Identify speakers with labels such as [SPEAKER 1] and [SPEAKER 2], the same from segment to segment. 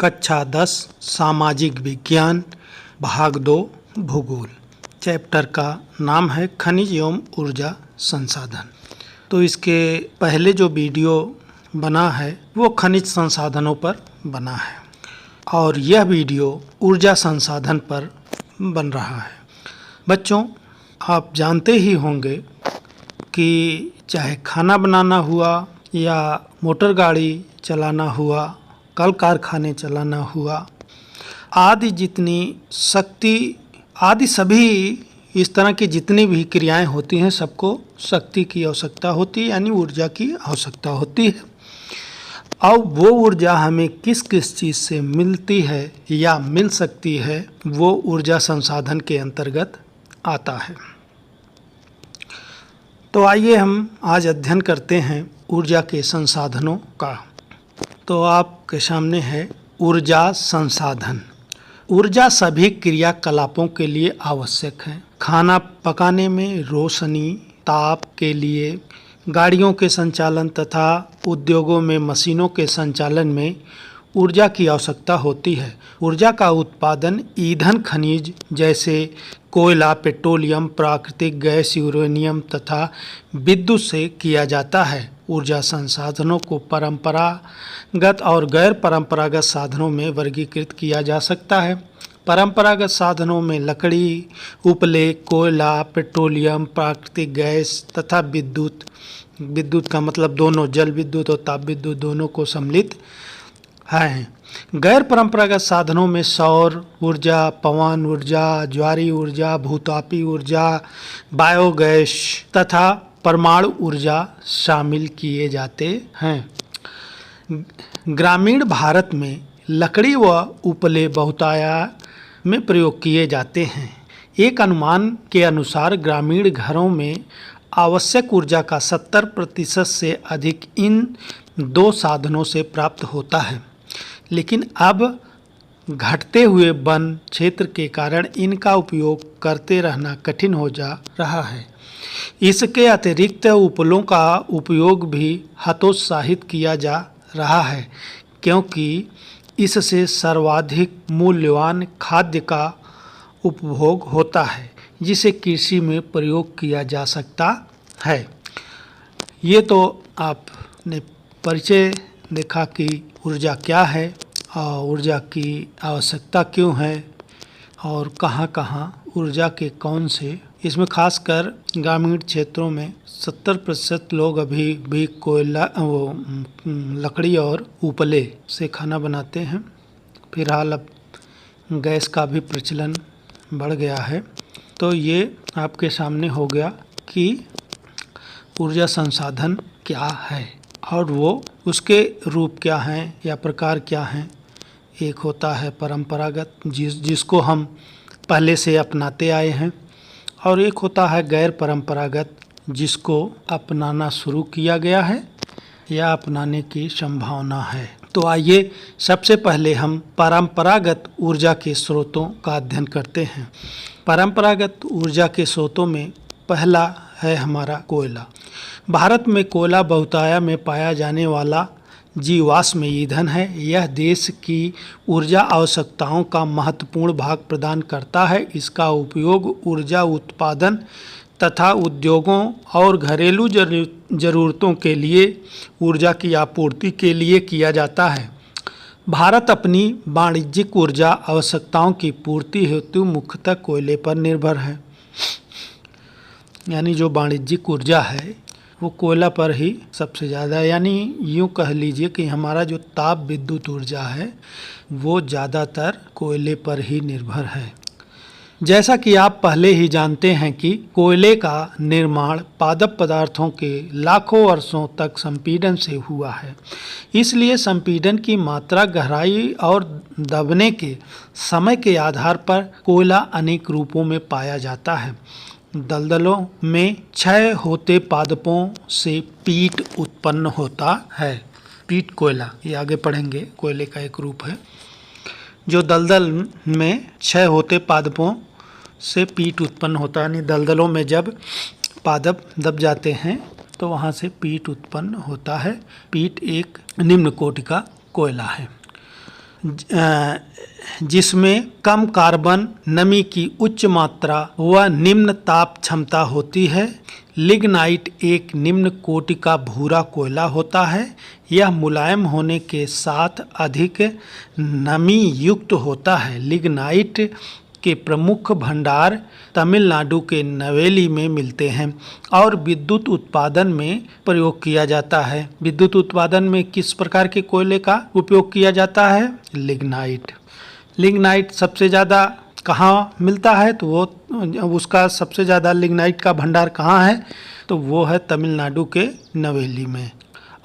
[SPEAKER 1] कक्षा 10 सामाजिक विज्ञान भाग 2 भूगोल। चैप्टर का नाम है खनिज एवं ऊर्जा संसाधन। तो इसके पहले जो वीडियो बना है वो खनिज संसाधनों पर बना है और यह वीडियो ऊर्जा संसाधन पर बन रहा है। बच्चों, आप जानते ही होंगे कि चाहे खाना बनाना हुआ या मोटर गाड़ी चलाना हुआ, कल कारखाने चलाना हुआ आदि जितनी शक्ति आदि सभी इस तरह की जितनी भी क्रियाएं होती हैं सबको शक्ति की आवश्यकता होती है, यानी ऊर्जा की आवश्यकता होती है। अब वो ऊर्जा हमें किस किस चीज़ से मिलती है या मिल सकती है वो ऊर्जा संसाधन के अंतर्गत आता है। तो आइए हम आज अध्ययन करते हैं ऊर्जा के संसाधनों का। तो आपके सामने है ऊर्जा संसाधन। ऊर्जा सभी क्रियाकलापों के लिए आवश्यक है। खाना पकाने में, रोशनी, ताप के लिए, गाड़ियों के संचालन तथा उद्योगों में मशीनों के संचालन में ऊर्जा की आवश्यकता होती है। ऊर्जा का उत्पादन ईंधन खनिज जैसे कोयला, पेट्रोलियम, प्राकृतिक गैस, यूरेनियम तथा विद्युत से किया जाता है। ऊर्जा संसाधनों को परंपरागत और गैर परंपरागत साधनों में वर्गीकृत किया जा सकता है। परंपरागत साधनों में लकड़ी, उपले, कोयला, पेट्रोलियम, प्राकृतिक गैस तथा विद्युत का मतलब दोनों जल विद्युत और ताप विद्युत दोनों को सम्मिलित है। गैर परंपरागत साधनों में सौर ऊर्जा, पवन ऊर्जा, ज्वारीय ऊर्जा, भूतापी ऊर्जा, बायोगैस तथा परमाणु ऊर्जा शामिल किए जाते हैं। ग्रामीण भारत में लकड़ी व उपले बहुतायत में प्रयोग किए जाते हैं। एक अनुमान के अनुसार ग्रामीण घरों में आवश्यक ऊर्जा का 70% से अधिक इन दो साधनों से प्राप्त होता है, लेकिन अब घटते हुए वन क्षेत्र के कारण इनका उपयोग करते रहना कठिन हो जा रहा है। इसके अतिरिक्त उपलों का उपयोग भी हतोत्साहित किया जा रहा है, क्योंकि इससे सर्वाधिक मूल्यवान खाद्य का उपभोग होता है जिसे कृषि में प्रयोग किया जा सकता है। ये तो आपने परिचय देखा कि ऊर्जा क्या है और ऊर्जा की आवश्यकता क्यों है और कहाँ कहाँ ऊर्जा के कौन से, इसमें खासकर ग्रामीण क्षेत्रों में 70% लोग अभी भी कोयला लकड़ी और उपले से खाना बनाते हैं। फिलहाल अब गैस का भी प्रचलन बढ़ गया है। तो ये आपके सामने हो गया कि ऊर्जा संसाधन क्या है और वो उसके रूप क्या हैं या प्रकार क्या हैं। एक होता है परंपरागत जिसको हम पहले से अपनाते आए हैं, और एक होता है गैर परंपरागत जिसको अपनाना शुरू किया गया है या अपनाने की संभावना है। तो आइए सबसे पहले हम परंपरागत ऊर्जा के स्रोतों का अध्ययन करते हैं। परंपरागत ऊर्जा के स्रोतों में पहला है हमारा कोयला। भारत में कोयला बहुतायत में पाया जाने वाला जीवाश्म ईंधन है। यह देश की ऊर्जा आवश्यकताओं का महत्वपूर्ण भाग प्रदान करता है। इसका उपयोग ऊर्जा उत्पादन तथा उद्योगों और घरेलू ज़रूरतों के लिए ऊर्जा की आपूर्ति के लिए किया जाता है। भारत अपनी वाणिज्यिक ऊर्जा आवश्यकताओं की पूर्ति हेतु मुख्यतः कोयले पर निर्भर है। यानी जो वाणिज्यिक ऊर्जा है वो कोयला पर ही सबसे ज़्यादा, यानी यूँ कह लीजिए कि हमारा जो ताप विद्युत ऊर्जा है वो ज़्यादातर कोयले पर ही निर्भर है। जैसा कि आप पहले ही जानते हैं कि कोयले का निर्माण पादप पदार्थों के लाखों वर्षों तक संपीड़न से हुआ है। इसलिए संपीड़न की मात्रा, गहराई और दबने के समय के आधार पर कोयला अनेक रूपों में पाया जाता है। दलदलों में क्षय होते पादपों से पीट उत्पन्न होता है। पीट कोयला, ये आगे पढ़ेंगे, कोयले का एक रूप है। जो दलदल में क्षय होते पादपों से पीट उत्पन्न होता है, यानी दलदलों में जब पादप दब जाते हैं तो वहाँ से पीट उत्पन्न होता है। पीट एक निम्न कोटि का कोयला है। जिसमें कम कार्बन, नमी की उच्च मात्रा व निम्न ताप क्षमता होती है। लिग्नाइट एक निम्न कोटि का भूरा कोयला होता है। यह मुलायम होने के साथ अधिक नमी युक्त होता है। लिग्नाइट के प्रमुख भंडार तमिलनाडु के नवेली में मिलते हैं और विद्युत उत्पादन में प्रयोग किया जाता है। विद्युत उत्पादन में किस प्रकार के कोयले का उपयोग किया जाता है? लिग्नाइट। लिग्नाइट सबसे ज़्यादा कहाँ मिलता है? तो वो उसका सबसे ज़्यादा लिग्नाइट का भंडार कहाँ है? तो वो है तमिलनाडु के नवेली में।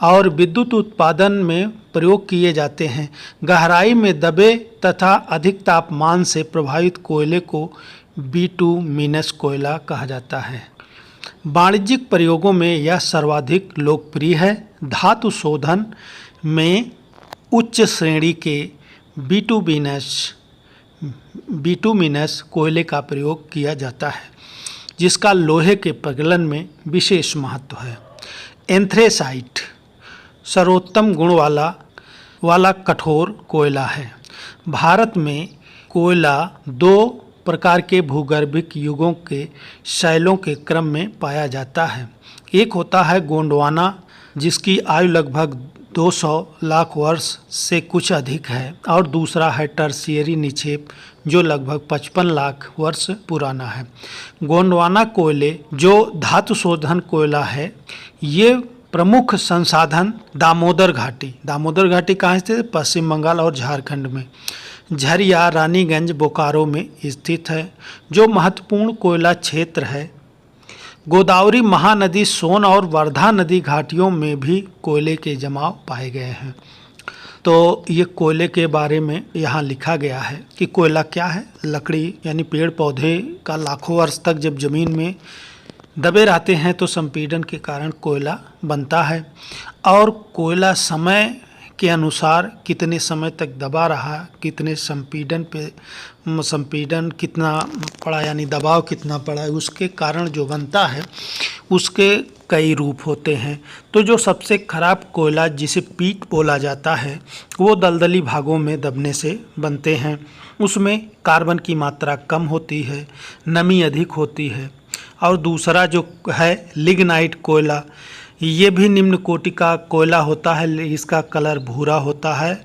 [SPEAKER 1] और विद्युत उत्पादन में प्रयोग किए जाते हैं। गहराई में दबे तथा अधिक तापमान से प्रभावित कोयले को बिटुमिनस कोयला कहा जाता है। वाणिज्यिक प्रयोगों में यह सर्वाधिक लोकप्रिय है। धातु शोधन में उच्च श्रेणी के बिटुमिनस कोयले का प्रयोग किया जाता है, जिसका लोहे के प्रगलन में विशेष महत्व है। एंथ्रेसाइट सर्वोत्तम गुण वाला कठोर कोयला है। भारत में कोयला दो प्रकार के भूगर्भिक युगों के शैलों के क्रम में पाया जाता है। एक होता है गोंडवाना, जिसकी आयु लगभग 200 लाख वर्ष से कुछ अधिक है, और दूसरा है टर्शियरी निक्षेप, जो लगभग 55 लाख वर्ष पुराना है। गोंडवाना कोयले जो धातु शोधन कोयला है, ये प्रमुख संसाधन दामोदर घाटी कहाँ स्थित? पश्चिम बंगाल और झारखंड में। झरिया रानीगंज बोकारो में स्थित है, जो महत्वपूर्ण कोयला क्षेत्र है। गोदावरी महानदी, सोन और वर्धा नदी घाटियों में भी कोयले के जमाव पाए गए हैं। तो ये कोयले के बारे में यहाँ लिखा गया है कि कोयला क्या है? लकड़ी यानी पेड़ पौधे का लाखों वर्ष तक जब जमीन में दबे रहते हैं तो संपीड़न के कारण कोयला बनता है, और कोयला समय के अनुसार कितने समय तक दबा रहा, कितने संपीड़न कितना पड़ा, यानी दबाव कितना पड़ा है, उसके कारण जो बनता है उसके कई रूप होते हैं। तो जो सबसे खराब कोयला, जिसे पीट बोला जाता है, वो दलदली भागों में दबने से बनते हैं। उसमें कार्बन की मात्रा कम होती है, नमी अधिक होती है। और दूसरा जो है लिग्नाइट कोयला, ये भी निम्न कोटि का कोयला होता है। इसका कलर भूरा होता है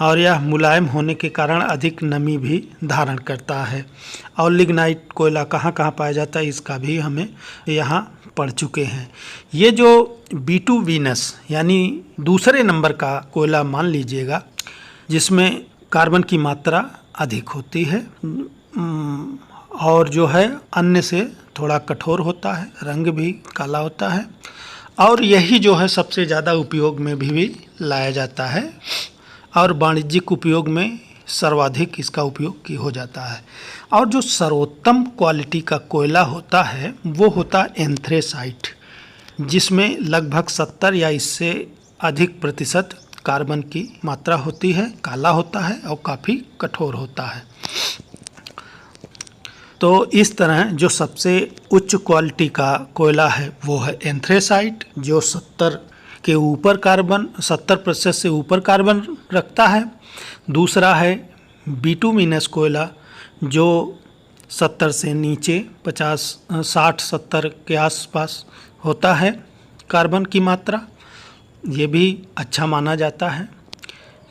[SPEAKER 1] और यह मुलायम होने के कारण अधिक नमी भी धारण करता है। और लिग्नाइट कोयला कहाँ कहाँ पाया जाता है, इसका भी हमें यहाँ पढ़ चुके हैं। ये जो बिटुमिनस यानी दूसरे नंबर का कोयला मान लीजिएगा, जिसमें कार्बन की मात्रा अधिक होती है और जो है अन्य से थोड़ा कठोर होता है, रंग भी काला होता है, और यही जो है सबसे ज़्यादा उपयोग में भी लाया जाता है, और वाणिज्यिक उपयोग में सर्वाधिक इसका उपयोग हो जाता है। और जो सर्वोत्तम क्वालिटी का कोयला होता है वो होता है एंथ्रेसाइट, जिसमें लगभग 70 या इससे अधिक प्रतिशत कार्बन की मात्रा होती है, काला होता है और काफ़ी कठोर होता है। तो इस तरह जो सबसे उच्च क्वालिटी का कोयला है वो है एंथ्रेसाइट, जो 70% से ऊपर कार्बन रखता है। दूसरा है बिटुमिनस कोयला, जो 70 से नीचे 60-70 के आसपास होता है कार्बन की मात्रा, ये भी अच्छा माना जाता है।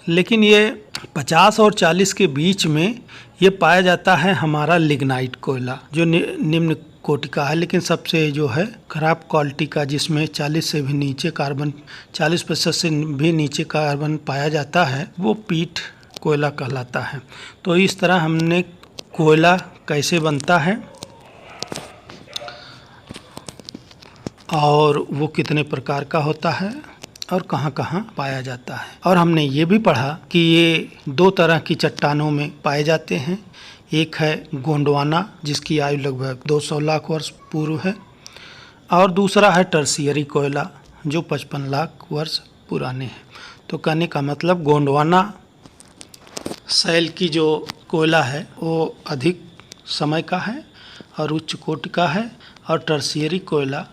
[SPEAKER 1] लेकिन ये 50 और 40 के बीच में ये पाया जाता है हमारा लिग्नाइट कोयला, जो निम्न कोटि का है। लेकिन सबसे जो है खराब क्वालिटी का, जिसमें 40 से भी नीचे कार्बन, 40% से भी नीचे कार्बन पाया जाता है, वो पीट कोयला कहलाता है। तो इस तरह हमने कोयला कैसे बनता है और वो कितने प्रकार का होता है और कहाँ कहाँ पाया जाता है। और हमने ये भी पढ़ा कि ये 2 तरह की चट्टानों में पाए जाते हैं। एक है गोंडवाना, जिसकी आयु लगभग 200 लाख वर्ष पूर्व है, और दूसरा है टर्शियरी कोयला, जो 55 लाख वर्ष पुराने हैं। तो कहने का मतलब गोंडवाना शैल की जो कोयला है वो अधिक समय का है और उच्च कोटि का है, और टर्शियरी कोयला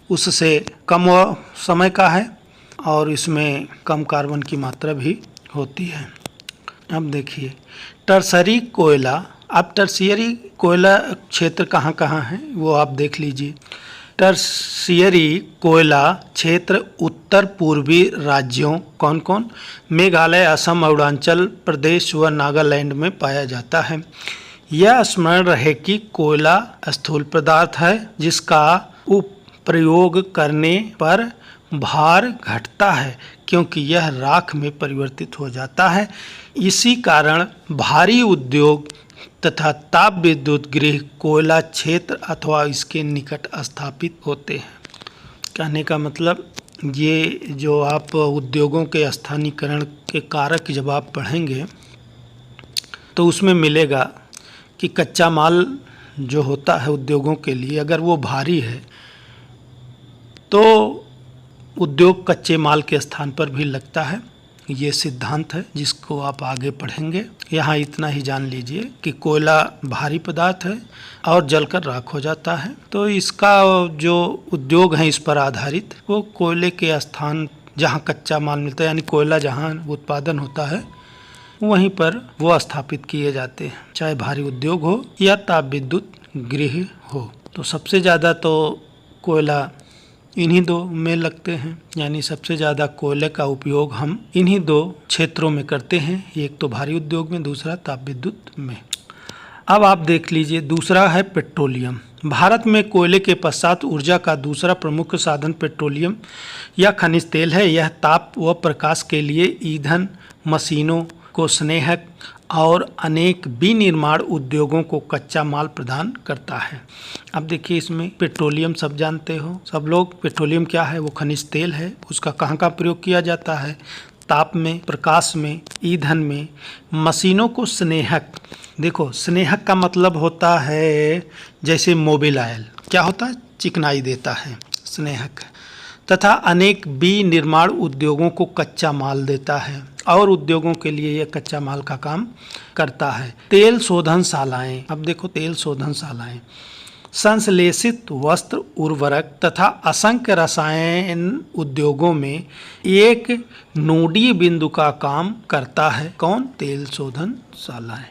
[SPEAKER 1] उससे कम समय का है और इसमें कम कार्बन की मात्रा भी होती है। अब देखिए टर्सरी कोयला, अब टर्सियरी कोयला क्षेत्र कहाँ कहाँ है वो आप देख लीजिए। टर्सियरी कोयला क्षेत्र उत्तर पूर्वी राज्यों कौन कौन, मेघालय, असम, अरुणाचल प्रदेश व नागालैंड में पाया जाता है। यह स्मरण रहे कि कोयला स्थूल पदार्थ है जिसका प्रयोग करने पर भार घटता है क्योंकि यह राख में परिवर्तित हो जाता है। इसी कारण भारी उद्योग तथा ताप विद्युत गृह कोयला क्षेत्र अथवा इसके निकट स्थापित होते हैं। कहने का मतलब ये जो आप उद्योगों के स्थानीकरण के कारक जब आप पढ़ेंगे तो उसमें मिलेगा कि कच्चा माल जो होता है उद्योगों के लिए अगर वो भारी है तो उद्योग कच्चे माल के स्थान पर भी लगता है। ये सिद्धांत है जिसको आप आगे पढ़ेंगे। यहाँ इतना ही जान लीजिए कि कोयला भारी पदार्थ है और जलकर राख हो जाता है, तो इसका जो उद्योग है इस पर आधारित वो कोयले के स्थान जहाँ कच्चा माल मिलता है यानी कोयला जहाँ उत्पादन होता है वहीं पर वो स्थापित किए जाते हैं, चाहे भारी उद्योग हो या ताप विद्युत गृह हो। तो सबसे ज़्यादा तो कोयला इन्हीं दो में लगते हैं, यानी सबसे ज़्यादा कोयले का उपयोग हम इन्हीं दो क्षेत्रों में करते हैं, एक तो भारी उद्योग में, दूसरा ताप विद्युत में। अब आप देख लीजिए दूसरा है पेट्रोलियम। भारत में कोयले के पश्चात ऊर्जा का दूसरा प्रमुख साधन पेट्रोलियम या खनिज तेल है। यह ताप व प्रकाश के लिए ईंधन, मशीनों को स्नेहक और अनेक विनिर्माण उद्योगों को कच्चा माल प्रदान करता है। अब देखिए इसमें पेट्रोलियम सब जानते हो सब लोग, पेट्रोलियम क्या है, वो खनिज तेल है। उसका कहाँ का प्रयोग किया जाता है, ताप में, प्रकाश में, ईंधन में, मशीनों को स्नेहक। देखो स्नेहक का मतलब होता है जैसे मोबिल ऑयल क्या होता है, चिकनाई देता है स्नेहक, तथा अनेक विनिर्माण उद्योगों को कच्चा माल देता है और उद्योगों के लिए यह कच्चा माल का काम करता है। तेल शोधनशालाएं, अब देखो तेल शोधनशालाएं संश्लेषित वस्त्र, उर्वरक तथा असंख्य रसायन उद्योगों में एक नोडीय बिंदु का काम करता है। कौन, तेल शोधनशालाएं।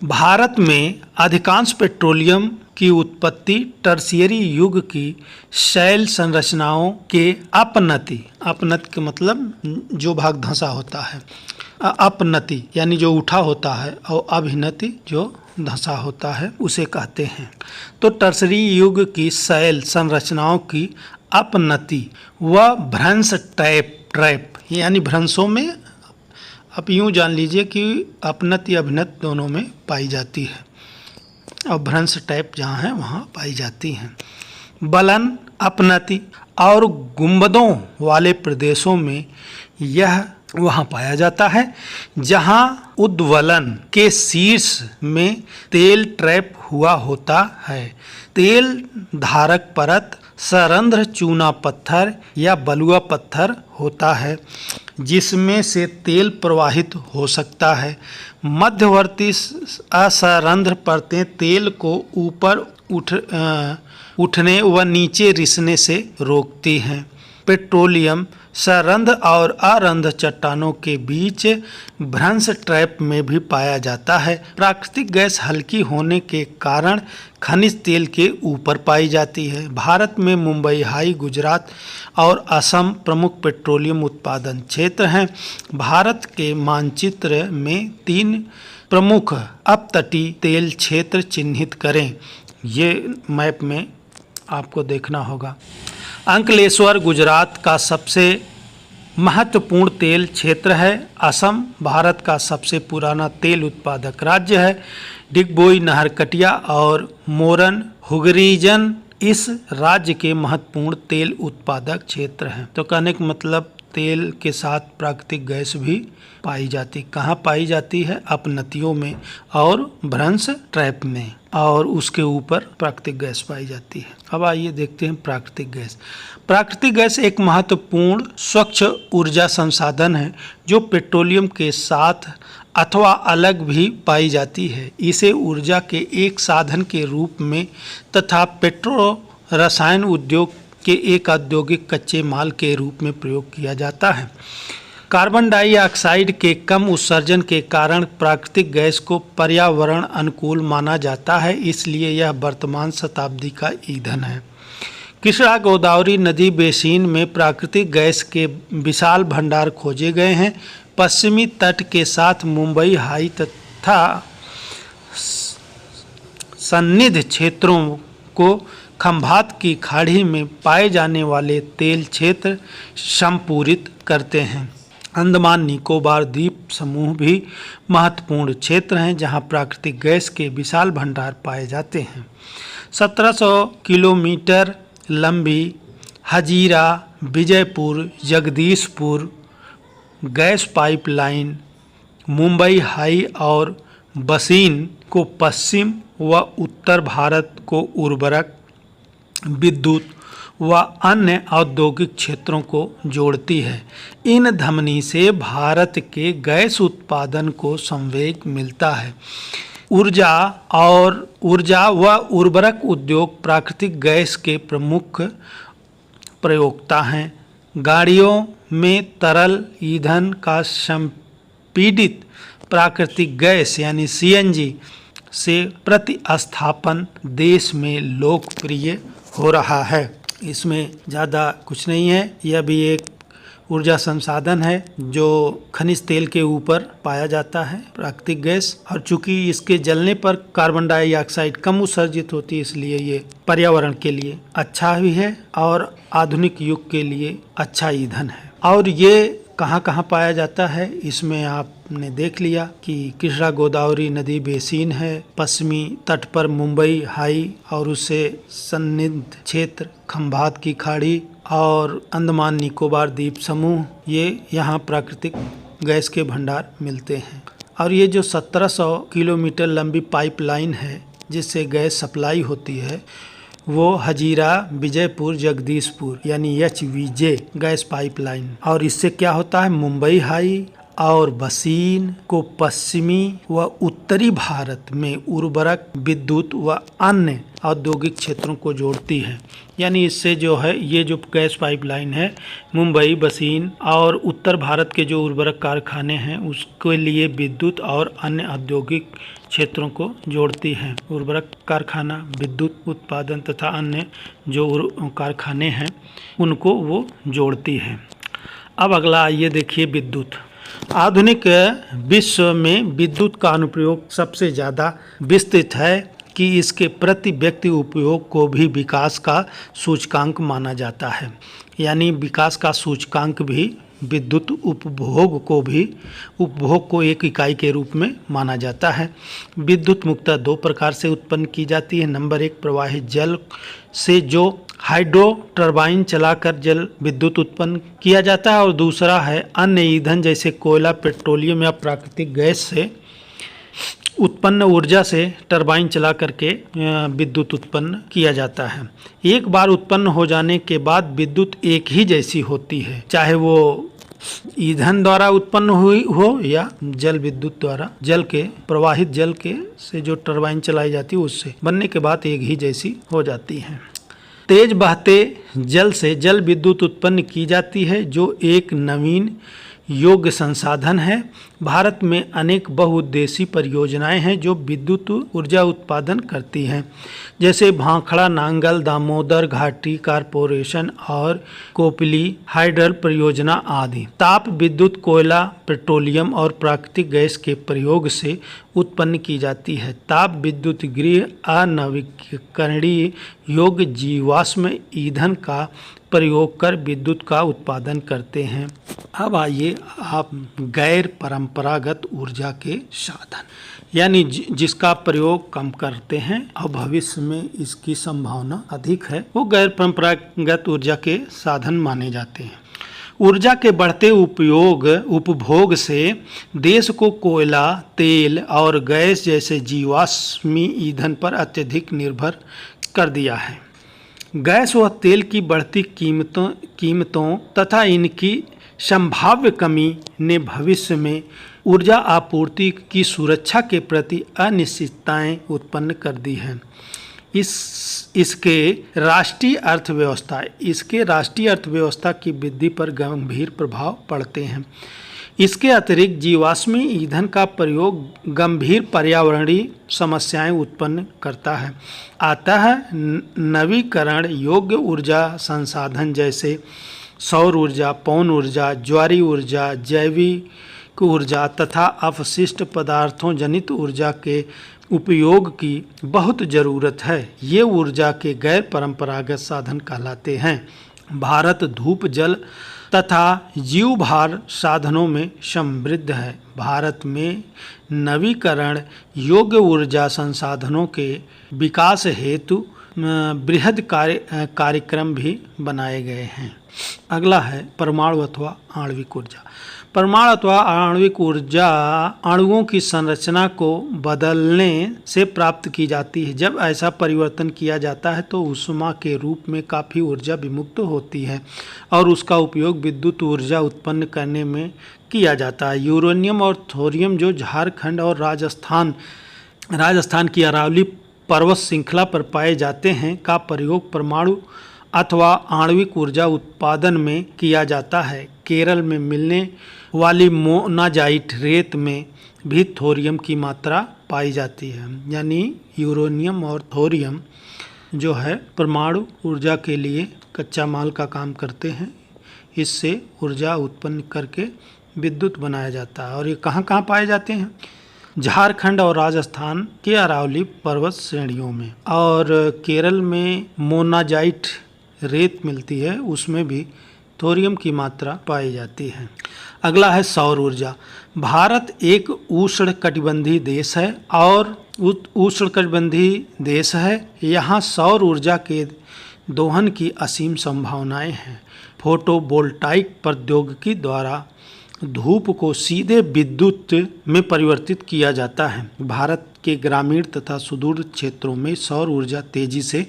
[SPEAKER 1] भारत में अधिकांश पेट्रोलियम की उत्पत्ति टर्शियरी युग की शैल संरचनाओं के अपनति, अपनति के मतलब जो भाग धंसा होता है, अपनति यानी जो उठा होता है, और अभिनति जो धंसा होता है उसे कहते हैं। तो टर्शियरी युग की शैल संरचनाओं की अपनति व भ्रंश ट्रैप यानी भ्रंशों में, आप यूँ जान लीजिए कि अपनति अभिनत दोनों में पाई जाती है और भ्रंश टाइप जहाँ है वहाँ पाई जाती हैं। बलन, अपनति और गुंबदों वाले प्रदेशों में यह वहाँ पाया जाता है जहाँ उद्वलन के शीर्ष में तेल ट्रैप हुआ होता है। तेल धारक परत सरंध्र चूना पत्थर या बलुआ पत्थर होता है जिसमें से तेल प्रवाहित हो सकता है। मध्यवर्ती असरंध्र परतें तेल को ऊपर उठने व नीचे रिसने से रोकती हैं। पेट्रोलियम सरंध्र और अरंध्र चट्टानों के बीच भ्रंश ट्रैप में भी पाया जाता है। प्राकृतिक गैस हल्की होने के कारण खनिज तेल के ऊपर पाई जाती है। भारत में मुंबई, हाई, गुजरात और असम प्रमुख पेट्रोलियम उत्पादन क्षेत्र हैं। भारत के मानचित्र में 3 प्रमुख अपतटीय तेल क्षेत्र चिन्हित करें। ये मैप में आपको देखना होगा। अंकलेश्वर गुजरात का सबसे महत्वपूर्ण तेल क्षेत्र है। असम भारत का सबसे पुराना तेल उत्पादक राज्य है। डिगबोई, नहरकटिया और मोरन हुगरीजन इस राज्य के महत्वपूर्ण तेल उत्पादक क्षेत्र हैं। तो कहने का मतलब तेल के साथ प्राकृतिक गैस भी पाई जाती, कहाँ पाई जाती है, अपनतियों में और भ्रंश ट्रैप में, और उसके ऊपर प्राकृतिक गैस पाई जाती है। अब आइए देखते हैं प्राकृतिक गैस। प्राकृतिक गैस एक महत्वपूर्ण स्वच्छ ऊर्जा संसाधन है जो पेट्रोलियम के साथ अथवा अलग भी पाई जाती है। इसे ऊर्जा के एक साधन के रूप में तथा पेट्रो रसायन उद्योग के एक औद्योगिक कच्चे माल के रूप में प्रयोग किया जाता है। कार्बन डाइऑक्साइड के कम उत्सर्जन के कारण प्राकृतिक गैस को पर्यावरण अनुकूल माना जाता है, इसलिए यह वर्तमान शताब्दी का ईंधन है। कृष्णा गोदावरी नदी बेसिन में प्राकृतिक गैस के विशाल भंडार खोजे गए हैं। पश्चिमी तट के साथ मुंबई हाई तथा सन्निध क्षेत्रों को खंभात की खाड़ी में पाए जाने वाले तेल क्षेत्र संपूरित करते हैं। अंडमान निकोबार द्वीप समूह भी महत्वपूर्ण क्षेत्र हैं जहां प्राकृतिक गैस के विशाल भंडार पाए जाते हैं। 1700 किलोमीटर लंबी Hazira Vijaypur Jagdishpur gas pipeline Mumbai high और बसीन को पश्चिम व उत्तर भारत को उर्वरक, विद्युत व अन्य औद्योगिक क्षेत्रों को जोड़ती है। इन धमनी से भारत के गैस उत्पादन को संवेग मिलता है। ऊर्जा व उर्वरक उद्योग प्राकृतिक गैस के प्रमुख प्रयोक्ता हैं। गाड़ियों में तरल ईंधन का संपीड़ित प्राकृतिक गैस यानी सीएनजी से प्रतिस्थापन देश में लोकप्रिय हो रहा है। इसमें ज़्यादा कुछ नहीं है, यह भी एक ऊर्जा संसाधन है जो खनिज तेल के ऊपर पाया जाता है प्राकृतिक गैस, और चूंकि इसके जलने पर कार्बन डाइऑक्साइड कम उत्सर्जित होती है इसलिए ये पर्यावरण के लिए अच्छा भी है और आधुनिक युग के लिए अच्छा ईंधन है। और ये कहाँ कहाँ पाया जाता है इसमें आपने देख लिया कि कृष्णा गोदावरी नदी बेसिन है, पश्चिमी तट पर मुंबई हाई और उससे सन्निध क्षेत्र, खंभात की खाड़ी और अंडमान निकोबार द्वीप समूह, ये यहाँ प्राकृतिक गैस के भंडार मिलते हैं। और ये जो 1700 किलोमीटर लंबी पाइपलाइन है जिससे गैस सप्लाई होती है वो हजीरा विजयपुर जगदीशपुर यानी HVJ गैस पाइपलाइन, और इससे क्या होता है मुंबई हाई और बसीन को पश्चिमी व उत्तरी भारत में उर्वरक, विद्युत व अन्य औद्योगिक क्षेत्रों को जोड़ती है। यानी इससे जो है ये जो गैस पाइपलाइन है मुंबई, बसीन और उत्तर भारत के जो उर्वरक कारखाने हैं उसके लिए विद्युत और अन्य औद्योगिक क्षेत्रों को जोड़ती है। उर्वरक कारखाना, विद्युत उत्पादन तथा अन्य जो कारखाने हैं उनको वो जोड़ती है। अब अगला आइए देखिए विद्युत। आधुनिक विश्व में विद्युत का अनुप्रयोग सबसे ज़्यादा विस्तृत है कि इसके प्रति व्यक्ति उपयोग को भी विकास का सूचकांक माना जाता है। यानी विकास का सूचकांक भी विद्युत उपभोग को एक इकाई के रूप में माना जाता है। विद्युत मुख्यतः दो प्रकार से उत्पन्न की जाती है। नंबर एक, प्रवाहित जल से जो हाइड्रो टरबाइन चलाकर जल विद्युत उत्पन्न किया जाता है, और दूसरा है अन्य ईंधन जैसे कोयला, पेट्रोलियम या प्राकृतिक गैस से उत्पन्न ऊर्जा से टरबाइन चला करके विद्युत उत्पन्न किया जाता है। एक बार उत्पन्न हो जाने के बाद विद्युत एक ही जैसी होती है, चाहे वो ईंधन द्वारा उत्पन्न हुई हो या जल विद्युत द्वारा, जल के प्रवाहित जल के से जो टरबाइन चलाई जाती है उससे बनने के बाद एक ही जैसी हो जाती है। तेज बहते जल से जल विद्युत उत्पन्न की जाती है जो एक नवीन योग्य संसाधन है। भारत में अनेक बहुउद्देशीय परियोजनाएं हैं जो विद्युत ऊर्जा उत्पादन करती हैं, जैसे भाखड़ा नांगल दामोदर घाटी कारपोरेशन और कोपली हाइडल परियोजना आदि। ताप विद्युत कोयला, पेट्रोलियम और प्राकृतिक गैस के प्रयोग से उत्पन्न की जाती है। ताप विद्युत गृह अनवीकरणीय योग्य जीवाश्म ईंधन का प्रयोग कर विद्युत का उत्पादन करते हैं। अब आइए आप गैर परंपरागत ऊर्जा के साधन यानी जिसका प्रयोग कम करते हैं और भविष्य में इसकी संभावना अधिक है, वो गैर परंपरागत ऊर्जा के साधन माने जाते हैं। ऊर्जा के बढ़ते उपभोग से देश को कोयला, तेल और गैस जैसे जीवाश्मी ईंधन पर अत्यधिक निर्भर कर दिया है। गैस व तेल की बढ़ती कीमतों तथा इनकी संभाव्य कमी ने भविष्य में ऊर्जा आपूर्ति की सुरक्षा के प्रति अनिश्चितताएं उत्पन्न कर दी हैं। इसके राष्ट्रीय अर्थव्यवस्था की वृद्धि पर गंभीर प्रभाव पड़ते हैं। इसके अतिरिक्त जीवाश्मी ईंधन का प्रयोग गंभीर पर्यावरणीय समस्याएं उत्पन्न करता है। अतः नवीकरण योग्य ऊर्जा संसाधन जैसे सौर ऊर्जा, पवन ऊर्जा, ज्वारीय ऊर्जा, जैविक ऊर्जा तथा अपशिष्ट पदार्थों जनित ऊर्जा के उपयोग की बहुत ज़रूरत है। ये ऊर्जा के गैर परंपरागत साधन कहलाते हैं। भारत धूप, जल तथा जीवभार साधनों में समृद्ध है। भारत में नवीकरण योग्य ऊर्जा संसाधनों के विकास हेतु बृहद कार्यक्रम भी बनाए गए हैं। अगला है परमाणु अथवा आणविक ऊर्जा। परमाणु अथवा आणविक ऊर्जा अणुओं की संरचना को बदलने से प्राप्त की जाती है। जब ऐसा परिवर्तन किया जाता है तो ऊष्मा के रूप में काफ़ी ऊर्जा विमुक्त होती है और उसका उपयोग विद्युत ऊर्जा उत्पन्न करने में किया जाता है। यूरेनियम और थोरियम जो झारखंड और राजस्थान की अरावली पर्वत श्रृंखला पर पाए जाते हैं का प्रयोग परमाणु अथवा आणविक ऊर्जा उत्पादन में किया जाता है। केरल में मिलने वाली मोनाजाइट रेत में भी थोरियम की मात्रा पाई जाती है। यानी यूरेनियम और थोरियम जो है परमाणु ऊर्जा के लिए कच्चा माल का काम करते हैं। इससे ऊर्जा उत्पन्न करके विद्युत बनाया जाता है। और ये कहाँ कहाँ पाए जाते हैं? झारखंड और राजस्थान के अरावली पर्वत श्रेणियों में। और केरल में मोनाजाइट रेत मिलती है, उसमें भी थोरियम की मात्रा पाई जाती है। अगला है सौर ऊर्जा। भारत एक उष्णकटिबंधीय देश है और उष्णकटिबंधीय देश है। यहाँ सौर ऊर्जा के दोहन की असीम संभावनाएं हैं। फोटोवोल्टाइक प्रौद्योगिकी द्वारा धूप को सीधे विद्युत में परिवर्तित किया जाता है। भारत के ग्रामीण तथा सुदूर क्षेत्रों में सौर ऊर्जा तेजी से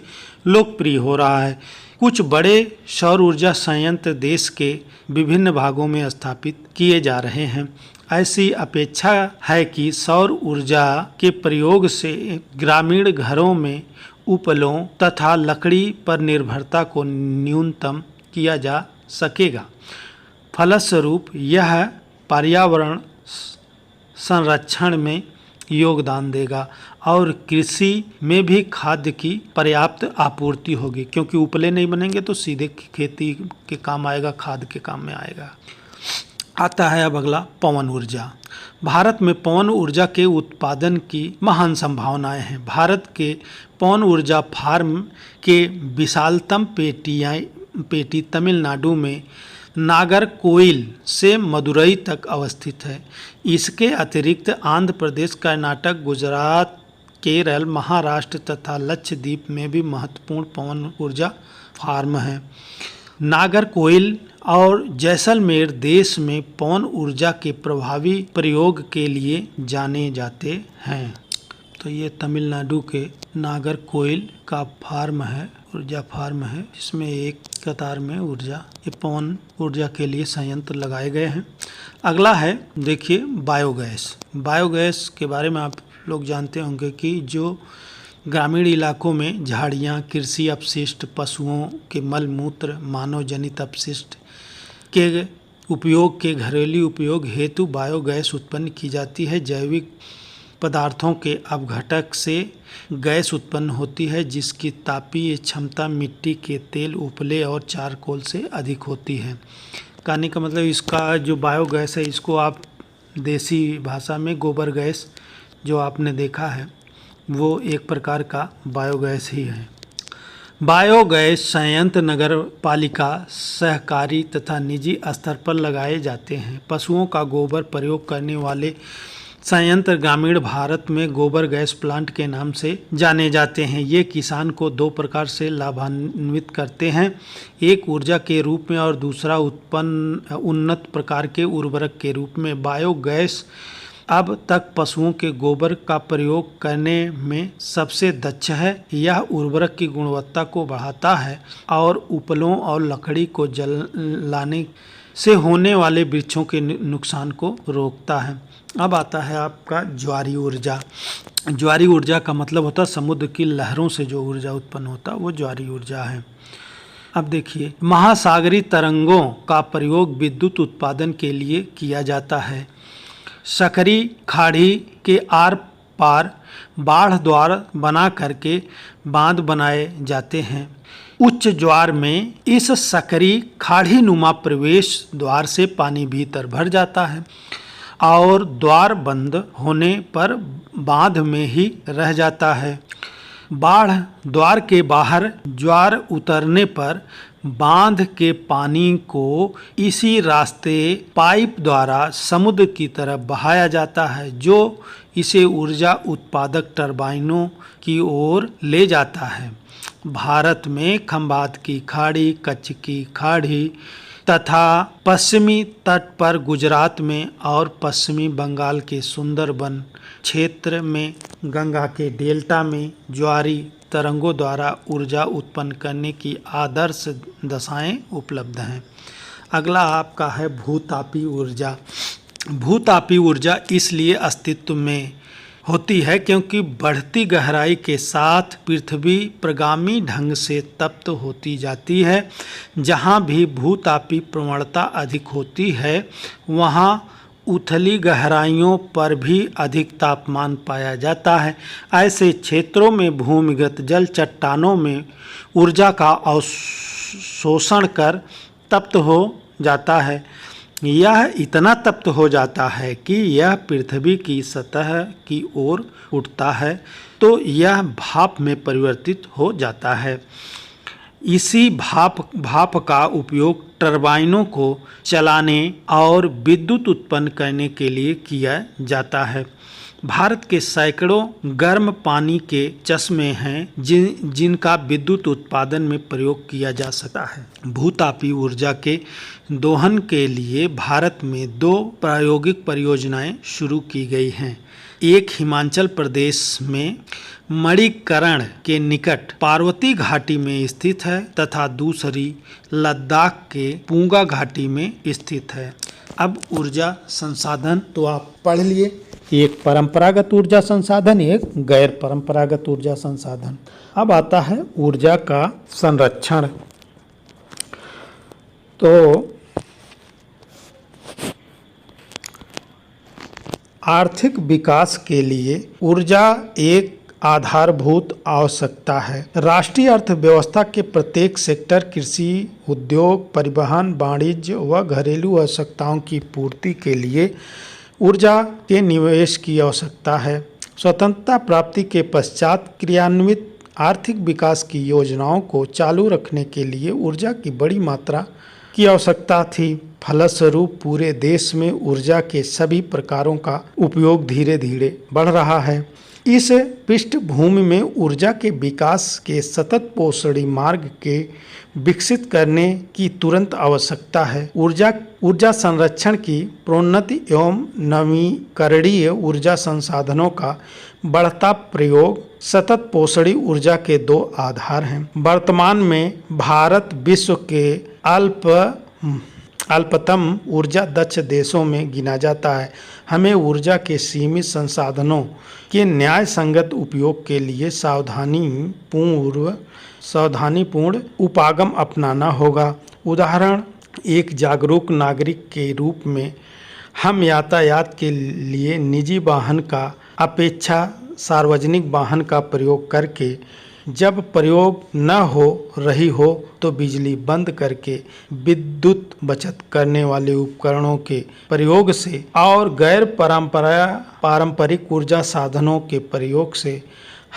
[SPEAKER 1] लोकप्रिय हो रहा है। कुछ बड़े सौर ऊर्जा संयंत्र देश के विभिन्न भागों में स्थापित किए जा रहे हैं। ऐसी अपेक्षा है कि सौर ऊर्जा के प्रयोग से ग्रामीण घरों में उपलों तथा लकड़ी पर निर्भरता को न्यूनतम किया जा सकेगा। फलस्वरूप यह पर्यावरण संरक्षण में योगदान देगा और कृषि में भी खाद्य की पर्याप्त आपूर्ति होगी, क्योंकि उपले नहीं बनेंगे तो सीधे खेती के काम आएगा, खाद के काम में आएगा। आता है अब अगला पवन ऊर्जा। भारत में पवन ऊर्जा के उत्पादन की महान संभावनाएं हैं। भारत के पवन ऊर्जा फार्म के विशालतम पेटी तमिलनाडु में नागरकोइल से मदुरई तक अवस्थित है। इसके अतिरिक्त आंध्र प्रदेश, कर्नाटक, गुजरात, केरल, महाराष्ट्र तथा लक्षद्वीप में भी महत्वपूर्ण पवन ऊर्जा फार्म हैं। नागरकोइल और जैसलमेर देश में पवन ऊर्जा के प्रभावी प्रयोग के लिए जाने जाते हैं। तो ये तमिलनाडु के नागरकोइल का फार्म है, ऊर्जा फार्म है, जिसमें एक कतार में ये पवन ऊर्जा के लिए संयंत्र लगाए गए हैं। अगला है देखिए बायोगैस। बायोगैस के बारे में आप लोग जानते होंगे कि जो ग्रामीण इलाकों में झाड़ियाँ, कृषि अपशिष्ट, पशुओं के मल मूत्र, मानव जनित अपशिष्ट के उपयोग के घरेलू उपयोग हेतु बायोगैस उत्पन्न की जाती है। जैविक पदार्थों के अपघटक से गैस उत्पन्न होती है, जिसकी तापीय क्षमता मिट्टी के तेल, उपले और चारकोल से अधिक होती है। कहने का मतलब इसका जो बायोगैस है, इसको आप देसी भाषा में गोबर गैस जो आपने देखा है, वो एक प्रकार का बायोगैस ही है। बायोगैस संयंत्र नगर पालिका, सहकारी तथा निजी स्तर पर लगाए जाते हैं। पशुओं का गोबर प्रयोग करने वाले संयंत्र ग्रामीण भारत में गोबर गैस प्लांट के नाम से जाने जाते हैं। ये किसान को दो प्रकार से लाभान्वित करते हैं, एक ऊर्जा के रूप में और दूसरा उन्नत प्रकार के उर्वरक के रूप में। बायोगैस अब तक पशुओं के गोबर का प्रयोग करने में सबसे दक्ष है। यह उर्वरक की गुणवत्ता को बढ़ाता है और उपलों और लकड़ी को जलाने से होने वाले वृक्षों के नुकसान को रोकता है। अब आता है आपका ज्वारी ऊर्जा। ज्वारी ऊर्जा का मतलब होता है समुद्र की लहरों से जो ऊर्जा उत्पन्न होता है वो ज्वारी ऊर्जा है। अब देखिए, महासागरीय तरंगों का प्रयोग विद्युत उत्पादन के लिए किया जाता है। सकरी खाड़ी के आर पार बाढ़ द्वार बना करके बांध बनाए जाते हैं। उच्च ज्वार में इस सकरी खाड़ी नुमा प्रवेश द्वार से पानी भीतर भर जाता है और द्वार बंद होने पर बांध में ही रह जाता है। बाढ़ द्वार के बाहर ज्वार उतरने पर बांध के पानी को इसी रास्ते पाइप द्वारा समुद्र की तरफ बहाया जाता है, जो इसे ऊर्जा उत्पादक टरबाइनों की ओर ले जाता है। भारत में खंबात की खाड़ी, कच्छ की खाड़ी तथा पश्चिमी तट पर गुजरात में और पश्चिमी बंगाल के सुंदरबन क्षेत्र में गंगा के डेल्टा में ज्वारी तरंगों द्वारा ऊर्जा उत्पन्न करने की आदर्श दशाएं उपलब्ध हैं। अगला आपका है भूतापी ऊर्जा। भूतापी ऊर्जा इसलिए अस्तित्व में होती है क्योंकि बढ़ती गहराई के साथ पृथ्वी प्रगामी ढंग से तप्त होती जाती है। जहाँ भी भूतापी प्रवणता अधिक होती है वहाँ उथली गहराइयों पर भी अधिक तापमान पाया जाता है। ऐसे क्षेत्रों में भूमिगत जल चट्टानों में ऊर्जा का अवशोषण कर तप्त हो जाता है। यह इतना तप्त हो जाता है कि यह पृथ्वी की सतह की ओर उठता है तो यह भाप में परिवर्तित हो जाता है। इसी भाप का उपयोग टरबाइनों को चलाने और विद्युत उत्पन्न करने के लिए किया जाता है। भारत के सैकड़ों गर्म पानी के चश्मे हैं जिनका विद्युत उत्पादन में प्रयोग किया जा सकता है। भूतापी ऊर्जा के दोहन के लिए भारत में 2 प्रायोगिक परियोजनाएं शुरू की गई हैं। एक हिमाचल प्रदेश में मणिकरण के निकट पार्वती घाटी में स्थित है तथा दूसरी लद्दाख के पूंगा घाटी में स्थित है। अब ऊर्जा संसाधन तो आप पढ़ लिए, एक परंपरागत ऊर्जा संसाधन, एक गैर परंपरागत ऊर्जा संसाधन। अब आता है ऊर्जा का संरक्षण। तो आर्थिक विकास के लिए ऊर्जा एक आधारभूत आवश्यकता है। राष्ट्रीय अर्थव्यवस्था के प्रत्येक सेक्टर कृषि, उद्योग, परिवहन, वाणिज्य व घरेलू आवश्यकताओं की पूर्ति के लिए ऊर्जा के निवेश की आवश्यकता है। स्वतंत्रता प्राप्ति के पश्चात क्रियान्वित आर्थिक विकास की योजनाओं को चालू रखने के लिए ऊर्जा की बड़ी मात्रा की आवश्यकता थी। फलस्वरूप पूरे देश में ऊर्जा के सभी प्रकारों का उपयोग धीरे धीरे बढ़ रहा है। इस पृष्ठभूमि में ऊर्जा के विकास के सतत पोषणी मार्ग के विकसित करने की तुरंत आवश्यकता है। ऊर्जा संरक्षण की प्रोन्नति एवं नवीकरणीय ऊर्जा संसाधनों का बढ़ता प्रयोग सतत पोषणी ऊर्जा के 2 आधार हैं। वर्तमान में भारत विश्व के अल्पतम ऊर्जा दक्ष देशों में गिना जाता है। हमें ऊर्जा के सीमित संसाधनों के न्याय संगत उपयोग के लिए सावधानीपूर्ण उपागम अपनाना होगा। उदाहरण, एक जागरूक नागरिक के रूप में हम यातायात के लिए निजी वाहन का अपेक्षा सार्वजनिक वाहन का प्रयोग करके जब प्रयोग न हो रही हो तो बिजली बंद करके विद्युत बचत करने वाले उपकरणों के प्रयोग से और गैर पारंपरिक ऊर्जा साधनों के प्रयोग से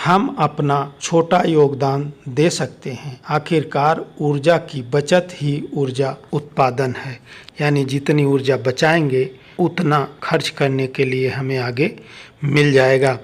[SPEAKER 1] हम अपना छोटा योगदान दे सकते हैं। आखिरकार ऊर्जा की बचत ही ऊर्जा उत्पादन है, यानी जितनी ऊर्जा बचाएंगे उतना खर्च करने के लिए हमें आगे मिल जाएगा।